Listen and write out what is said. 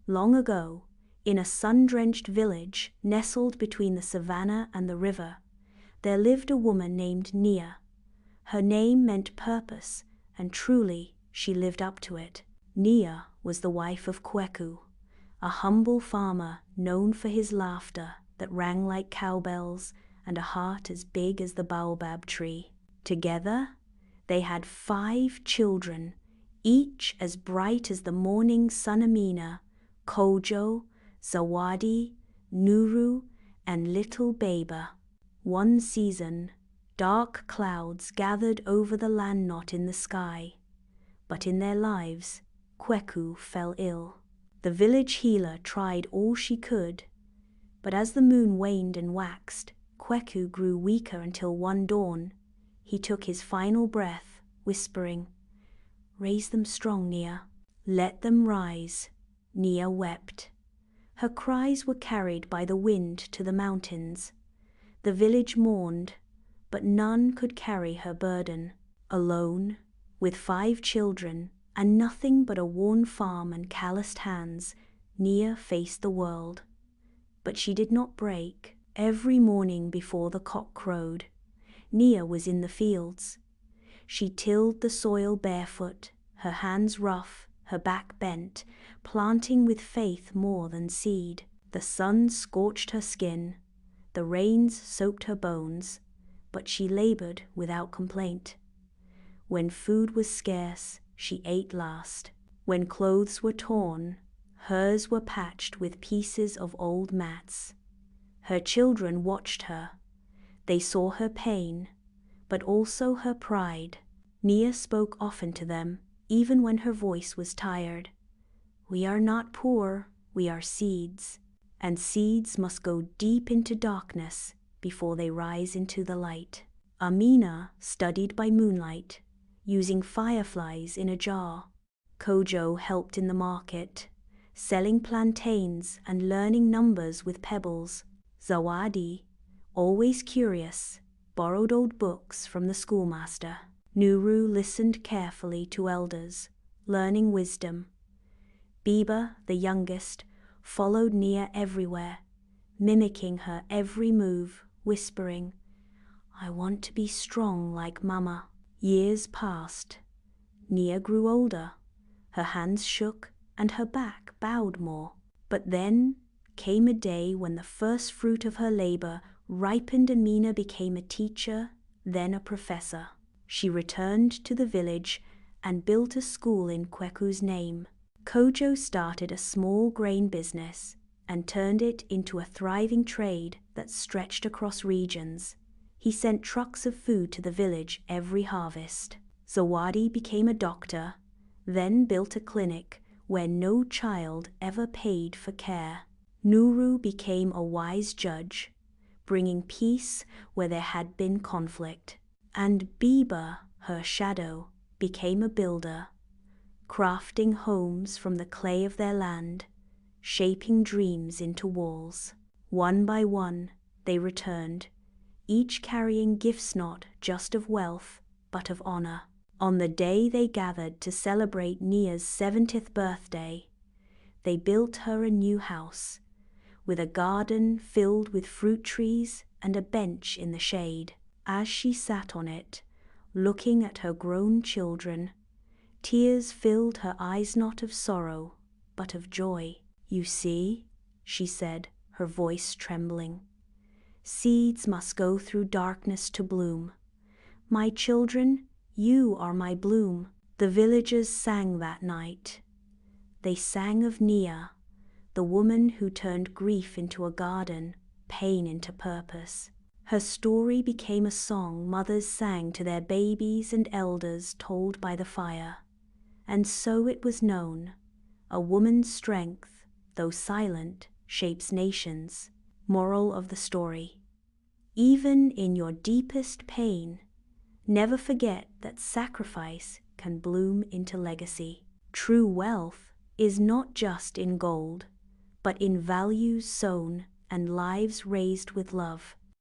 Long ago, in a sun-drenched village nestled between the savannah and the river, there lived a woman named Nia. Her name meant purpose, and truly she lived up to it. Nia was the wife of Kweku, a humble farmer known for his laughter that rang like cowbells and a heart as big as the baobab tree. Together, they had 5 children, each as bright as the morning sun. Amina, Kojo, Zawadi, Nuru, and little Baba. One season, dark clouds gathered over the land, not in the sky, but in their lives. Kweku fell ill. The village healer tried all she could, but as the moon waned and waxed, Kweku grew weaker until one dawn, he took his final breath, whispering, "Raise them strong, Nia. Let them rise." Nia wept. Her cries were carried by the wind to the mountains. The village mourned, but none could carry her burden. Alone, with 5 children, and nothing but a worn farm and calloused hands, Nia faced the world. But she did not break. Every morning before the cock crowed, Nia was in the fields. She tilled the soil barefoot, her hands rough, her back bent, planting with faith more than seed. The sun scorched her skin, the rains soaked her bones, but she labored without complaint. When food was scarce, she ate last. When clothes were torn, hers were patched with pieces of old mats. Her children watched her. They saw her pain, but also her pride. Nia spoke often to them, even when her voice was tired. "We are not poor, we are seeds, and seeds must go deep into darkness before they rise into the light." Amina studied by moonlight, using fireflies in a jar. Kojo helped in the market, selling plantains and learning numbers with pebbles. Zawadi, always curious, borrowed old books from the schoolmaster. Nuru listened carefully to elders, learning wisdom. Biba, the youngest, followed Nia everywhere, mimicking her every move, whispering, "I want to be strong like Mama." Years passed. Nia grew older. Her hands shook and her back bowed more. But then came a day when the first fruit of her labor ripened. Amina became a teacher, then a professor. She returned to the village and built a school in Kweku's name. Kojo started a small grain business and turned it into a thriving trade that stretched across regions. He sent trucks of food to the village every harvest. Zawadi became a doctor, then built a clinic where no child ever paid for care. Nuru became a wise judge, bringing peace where there had been conflict. And Biba, her shadow, became a builder, crafting homes from the clay of their land, shaping dreams into walls. One by one, they returned, each carrying gifts not just of wealth, but of honor. On the day they gathered to celebrate Nia's 70th birthday, they built her a new house, with a garden filled with fruit trees and a bench in the shade. As she sat on it, looking at her grown children, tears filled her eyes, not of sorrow, but of joy. "You see," she said, her voice trembling, "seeds must go through darkness to bloom. My children, you are my bloom." The villagers sang that night. They sang of Nia, the woman who turned grief into a garden, pain into purpose. Her story became a song mothers sang to their babies and elders told by the fire. And so it was known, a woman's strength, though silent, shapes nations. Moral of the story: even in your deepest pain, never forget that sacrifice can bloom into legacy. True wealth is not just in gold, but in values sown and lives raised with love.